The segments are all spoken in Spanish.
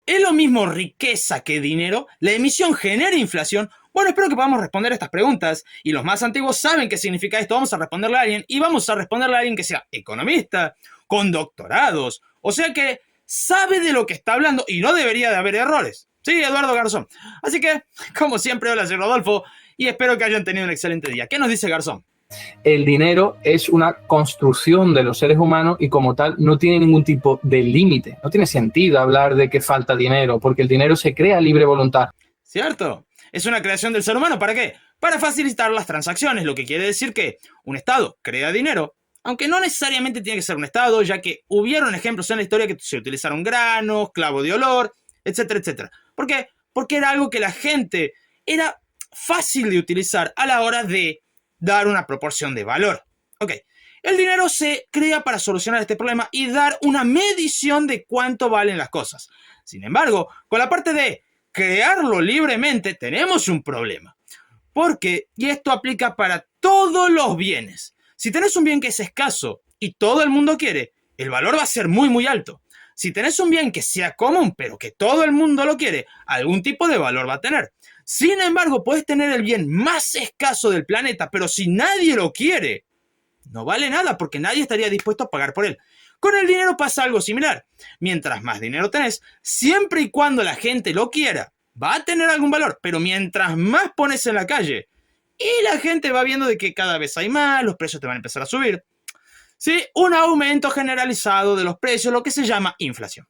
¿Es lo mismo riqueza que dinero? ¿La emisión genera inflación? Bueno, espero que podamos responder estas preguntas. Y los más antiguos saben qué significa esto. Vamos a responderle a alguien. Y vamos a responderle a alguien que sea economista, con doctorados. O sea que sabe de lo que está hablando y no debería de haber errores. Sí, Eduardo Garzón. Así que, como siempre, hola, soy Rodolfo. Y espero que hayan tenido un excelente día. ¿Qué nos dice Garzón? El dinero es una construcción de los seres humanos y como tal no tiene ningún tipo de límite. No tiene sentido hablar de que falta dinero, porque el dinero se crea a libre voluntad. ¿Cierto? Es una creación del ser humano. ¿Para qué? Para facilitar las transacciones, lo que quiere decir que un Estado crea dinero, aunque no necesariamente tiene que ser un Estado, ya que hubieron ejemplos en la historia que se utilizaron granos, clavo de olor, etcétera, etcétera. ¿Por qué? Porque era algo que la gente era fácil de utilizar a la hora de dar una proporción de valor. Ok, el dinero se crea para solucionar este problema y dar una medición de cuánto valen las cosas. Sin embargo, con la parte de crearlo libremente tenemos un problema. Porque, y esto aplica para todos los bienes, si tenés un bien que es escaso y todo el mundo quiere, el valor va a ser muy muy alto. Si tenés un bien que sea común pero que todo el mundo lo quiere, algún tipo de valor va a tener. Sin embargo, puedes tener el bien más escaso del planeta, pero si nadie lo quiere, no vale nada porque nadie estaría dispuesto a pagar por él. Con el dinero pasa algo similar. Mientras más dinero tenés, siempre y cuando la gente lo quiera, va a tener algún valor, pero mientras más pones en la calle y la gente va viendo de que cada vez hay más, los precios te van a empezar a subir. Sí, un aumento generalizado de los precios, lo que se llama inflación.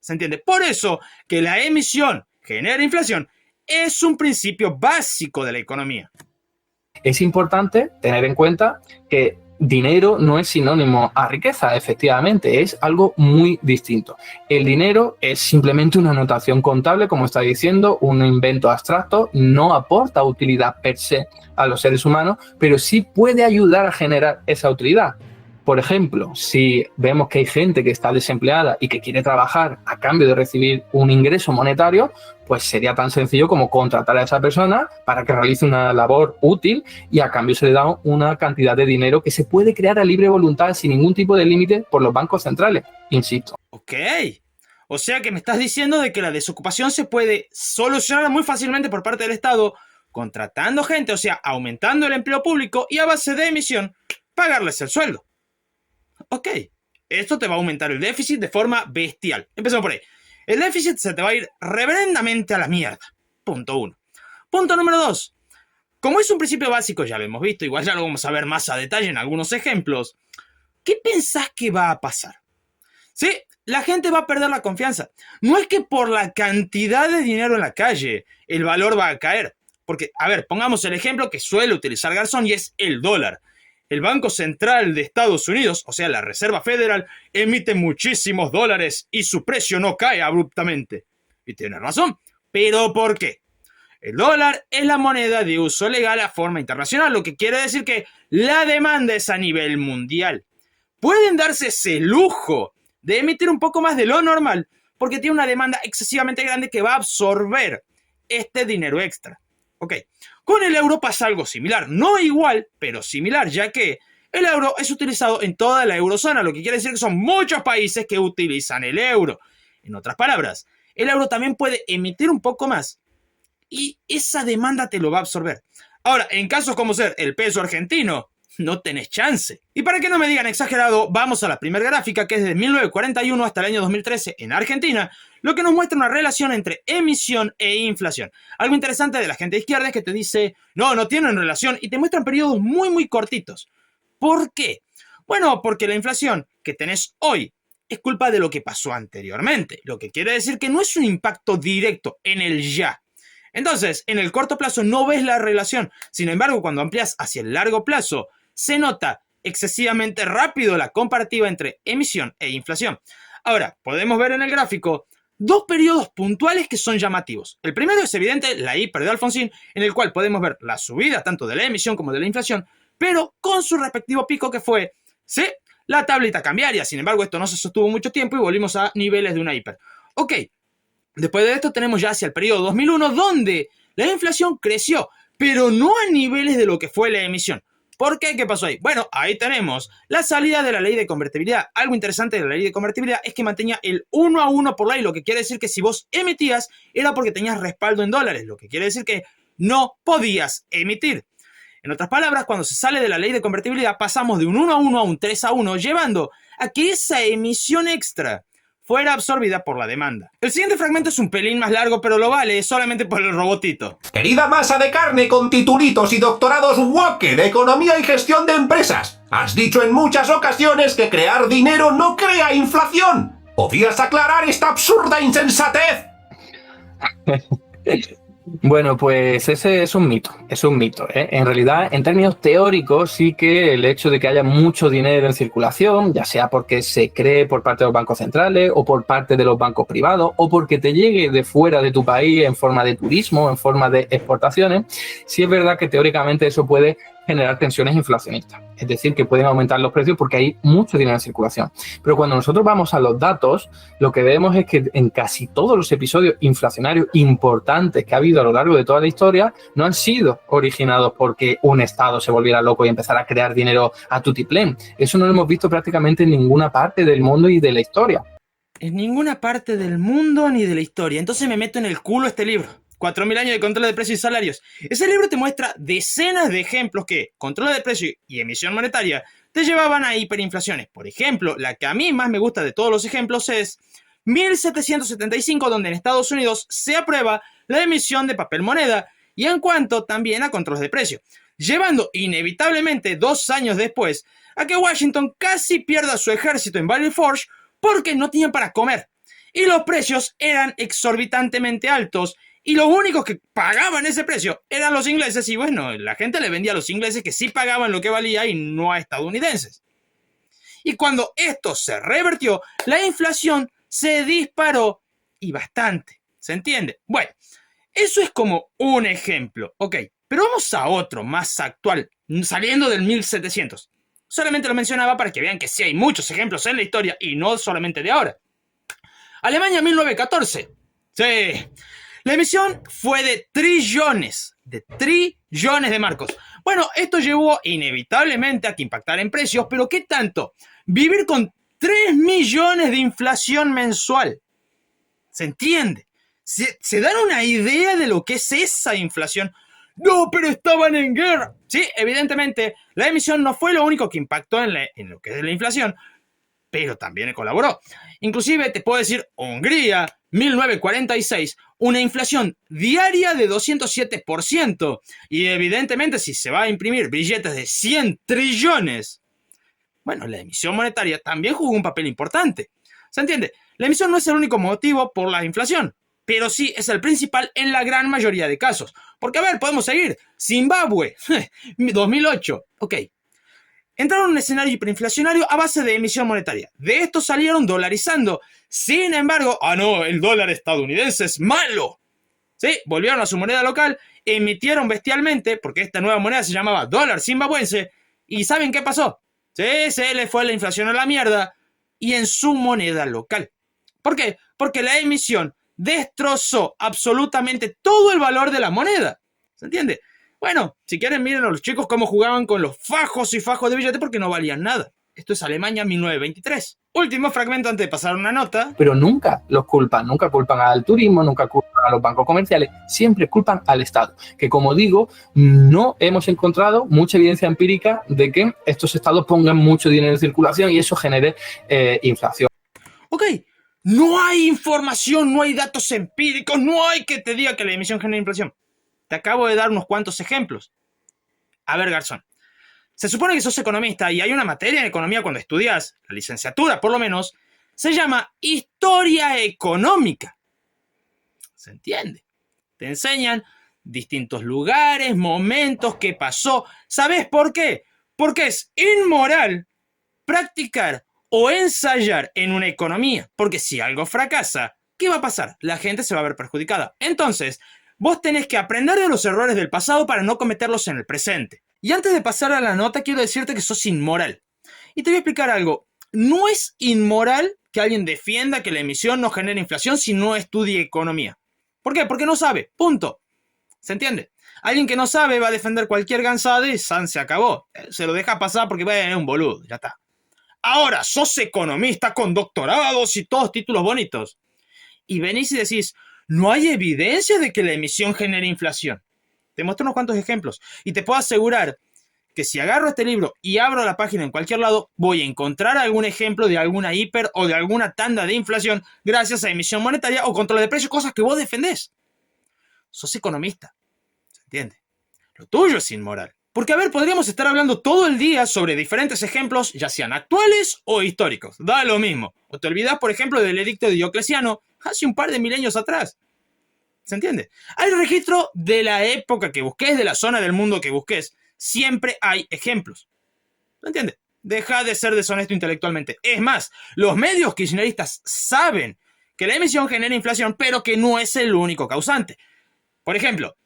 ¿Se entiende? Por eso que la emisión genera inflación es un principio básico de la economía. Es importante tener en cuenta que dinero no es sinónimo a riqueza, efectivamente, es algo muy distinto. El dinero es simplemente una notación contable, como está diciendo, un invento abstracto, no aporta utilidad per se a los seres humanos, pero sí puede ayudar a generar esa utilidad. Por ejemplo, si vemos que hay gente que está desempleada y que quiere trabajar a cambio de recibir un ingreso monetario, pues sería tan sencillo como contratar a esa persona para que realice una labor útil y a cambio se le da una cantidad de dinero que se puede crear a libre voluntad sin ningún tipo de límite por los bancos centrales, insisto. Ok, o sea que me estás diciendo de que la desocupación se puede solucionar muy fácilmente por parte del Estado contratando gente, o sea, aumentando el empleo público y a base de emisión pagarles el sueldo. Ok, esto te va a aumentar el déficit de forma bestial. Empezamos por ahí. El déficit se te va a ir reverendamente a la mierda. Punto 1. Punto número 2. Como es un principio básico, ya lo hemos visto, igual ya lo vamos a ver más a detalle en algunos ejemplos. ¿Qué pensás que va a pasar? Sí, la gente va a perder la confianza. No es que por la cantidad de dinero en la calle el valor va a caer. Porque, a ver, pongamos el ejemplo que suele utilizar Garzón y es el dólar. El Banco Central de Estados Unidos, o sea, la Reserva Federal, emite muchísimos dólares y su precio no cae abruptamente. Y tiene razón. ¿Pero por qué? El dólar es la moneda de uso legal a forma internacional, lo que quiere decir que la demanda es a nivel mundial. Pueden darse ese lujo de emitir un poco más de lo normal porque tiene una demanda excesivamente grande que va a absorber este dinero extra. Ok, con el euro pasa algo similar, no igual, pero similar, ya que el euro es utilizado en toda la eurozona, lo que quiere decir que son muchos países que utilizan el euro. En otras palabras, el euro también puede emitir un poco más y esa demanda te lo va a absorber. Ahora, en casos como ser el peso argentino, no tenés chance. Y para que no me digan exagerado, vamos a la primera gráfica, que es de 1941 hasta el año 2013 en Argentina, lo que nos muestra una relación entre emisión e inflación. Algo interesante de la gente de izquierda es que te dice, no tienen relación, y te muestran periodos muy muy cortitos. ¿Por qué? Bueno, porque la inflación que tenés hoy es culpa de lo que pasó anteriormente, lo que quiere decir que no es un impacto directo en el ya. Entonces, en el corto plazo no ves la relación. Sin embargo, cuando amplias hacia el largo plazo, se nota excesivamente rápido la comparativa entre emisión e inflación. Ahora, podemos ver en el gráfico dos periodos puntuales que son llamativos. El primero es evidente, la hiper de Alfonsín, en el cual podemos ver la subida tanto de la emisión como de la inflación, pero con su respectivo pico que fue, ¿sí?, la tablita cambiaria. Sin embargo, esto no se sostuvo mucho tiempo y volvimos a niveles de una hiper. Ok, después de esto tenemos ya hacia el periodo 2001, donde la inflación creció, pero no a niveles de lo que fue la emisión. ¿Por qué? ¿Qué pasó ahí? Bueno, ahí tenemos la salida de la ley de convertibilidad. Algo interesante de la ley de convertibilidad es que mantenía el 1 a 1 por ley, lo que quiere decir que si vos emitías era porque tenías respaldo en dólares, lo que quiere decir que no podías emitir. En otras palabras, cuando se sale de la ley de convertibilidad pasamos de un 1 a 1 a un 3 a 1, llevando a que esa emisión extra fuera absorbida por la demanda. El siguiente fragmento es un pelín más largo, pero lo vale solamente por el robotito. Querida masa de carne con titulitos y doctorados woke de economía y gestión de empresas, has dicho en muchas ocasiones que crear dinero no crea inflación. ¿Podrías aclarar esta absurda insensatez? Bueno, pues ese es un mito, ¿eh? En realidad, en términos teóricos, sí que el hecho de que haya mucho dinero en circulación, ya sea porque se cree por parte de los bancos centrales o por parte de los bancos privados o porque te llegue de fuera de tu país en forma de turismo, en forma de exportaciones, sí es verdad que teóricamente eso puede generar tensiones inflacionistas. Es decir, que pueden aumentar los precios porque hay mucho dinero en circulación. Pero cuando nosotros vamos a los datos, lo que vemos es que en casi todos los episodios inflacionarios importantes que ha habido a lo largo de toda la historia no han sido originados porque un Estado se volviera loco y empezara a crear dinero a tutiplén. Eso no lo hemos visto prácticamente en ninguna parte del mundo y de la historia. En ninguna parte del mundo ni de la historia. Entonces me meto en el culo este libro. 4.000 años de control de precios y salarios. Ese libro te muestra decenas de ejemplos que control de precio y emisión monetaria te llevaban a hiperinflaciones. Por ejemplo, la que a mí más me gusta de todos los ejemplos es 1775, donde en Estados Unidos se aprueba la emisión de papel moneda y en cuanto también a controles de precio, llevando inevitablemente 2 años después a que Washington casi pierda su ejército en Valley Forge porque no tenían para comer y los precios eran exorbitantemente altos. Y los únicos que pagaban ese precio eran los ingleses. Y bueno, la gente le vendía a los ingleses que sí pagaban lo que valía y no a estadounidenses. Y cuando esto se revertió, la inflación se disparó y bastante. ¿Se entiende? Bueno, eso es como un ejemplo. Ok, pero vamos a otro más actual, saliendo del 1700. Solamente lo mencionaba para que vean que sí hay muchos ejemplos en la historia y no solamente de ahora. Alemania 1914. Sí. La emisión fue de trillones de marcos. Bueno, esto llevó inevitablemente a que impactara en precios, pero ¿qué tanto? Vivir con 3 millones de inflación mensual. ¿Se entiende? ¿Se dan una idea de lo que es esa inflación? No, pero estaban en guerra. Sí, evidentemente, la emisión no fue lo único que impactó en lo que es la inflación, pero también colaboró. Inclusive te puedo decir, Hungría, 1946, una inflación diaria de 207%. Y evidentemente si se va a imprimir billetes de 100 trillones, bueno, la emisión monetaria también jugó un papel importante. ¿Se entiende? La emisión no es el único motivo por la inflación, pero sí es el principal en la gran mayoría de casos. Porque, a ver, podemos seguir. Zimbabue, 2008, ok. Entraron en un escenario hiperinflacionario a base de emisión monetaria. De esto salieron dolarizando. Sin embargo, no, el dólar estadounidense es malo. Sí, volvieron a su moneda local, emitieron bestialmente, porque esta nueva moneda se llamaba dólar zimbabuense. ¿Y saben qué pasó? Sí, se le fue la inflación a la mierda y en su moneda local. ¿Por qué? Porque la emisión destrozó absolutamente todo el valor de la moneda. ¿Se entiende? Bueno, si quieren miren a los chicos cómo jugaban con los fajos y fajos de billetes porque no valían nada. Esto es Alemania 1923. Último fragmento antes de pasar una nota. Pero nunca los culpan, nunca culpan al turismo, nunca culpan a los bancos comerciales, siempre culpan al Estado. Que como digo, no hemos encontrado mucha evidencia empírica de que estos estados pongan mucho dinero en circulación y eso genere inflación. Ok, no hay información, no hay datos empíricos, no hay que te diga que la emisión genera inflación. Te acabo de dar unos cuantos ejemplos. A ver, Garzón. Se supone que sos economista y hay una materia en economía cuando estudias, la licenciatura por lo menos, se llama historia económica. ¿Se entiende? Te enseñan distintos lugares, momentos, qué pasó. ¿Sabes por qué? Porque es inmoral practicar o ensayar en una economía. Porque si algo fracasa, ¿qué va a pasar? La gente se va a ver perjudicada. Entonces, vos tenés que aprender de los errores del pasado para no cometerlos en el presente. Y antes de pasar a la nota, quiero decirte que sos inmoral. Y te voy a explicar algo. No es inmoral que alguien defienda que la emisión no genere inflación si no estudie economía. ¿Por qué? Porque no sabe. Punto. ¿Se entiende? Alguien que no sabe va a defender cualquier gansada y san se acabó. Se lo deja pasar porque es un boludo, ya está. Ahora, sos economista con doctorados y todos títulos bonitos. Y venís y decís, no hay evidencia de que la emisión genere inflación. Te muestro unos cuantos ejemplos. Y te puedo asegurar que si agarro este libro y abro la página en cualquier lado, voy a encontrar algún ejemplo de alguna hiper o de alguna tanda de inflación gracias a emisión monetaria o control de precios, cosas que vos defendés. Sos economista. ¿Se entiende? Lo tuyo es inmoral. Porque, a ver, podríamos estar hablando todo el día sobre diferentes ejemplos, ya sean actuales o históricos. Da lo mismo. O te olvidás, por ejemplo, del edicto de Diocleciano hace un par de milenios atrás. ¿Se entiende? Hay registro de la época que busques, de la zona del mundo que busques. Siempre hay ejemplos. ¿Se entiende? Deja de ser deshonesto intelectualmente. Es más, los medios kirchneristas saben que la emisión genera inflación, pero que no es el único causante. Por ejemplo,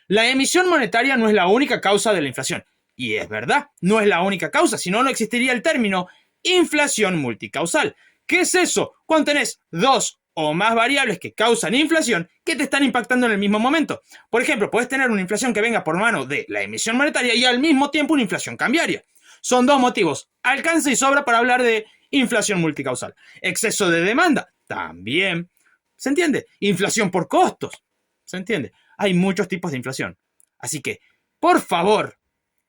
la emisión monetaria no es la única causa de la inflación. Y es verdad, no es la única causa, si no, no existiría el término inflación multicausal. ¿Qué es eso? Cuando tenés dos o más variables que causan inflación que te están impactando en el mismo momento. Por ejemplo, puedes tener una inflación que venga por mano de la emisión monetaria y al mismo tiempo una inflación cambiaria. Son dos motivos. Alcanza y sobra para hablar de inflación multicausal. Exceso de demanda, también. ¿Se entiende? Inflación por costos. ¿Se entiende? Hay muchos tipos de inflación. Así que, por favor,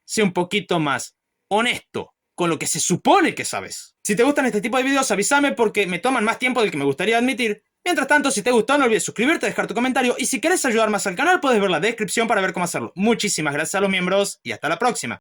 sé un poquito más honesto con lo que se supone que sabes. Si te gustan este tipo de videos, avísame porque me toman más tiempo del que me gustaría admitir. Mientras tanto, si te gustó, no olvides suscribirte, dejar tu comentario y si quieres ayudar más al canal, puedes ver la descripción para ver cómo hacerlo. Muchísimas gracias a los miembros y hasta la próxima.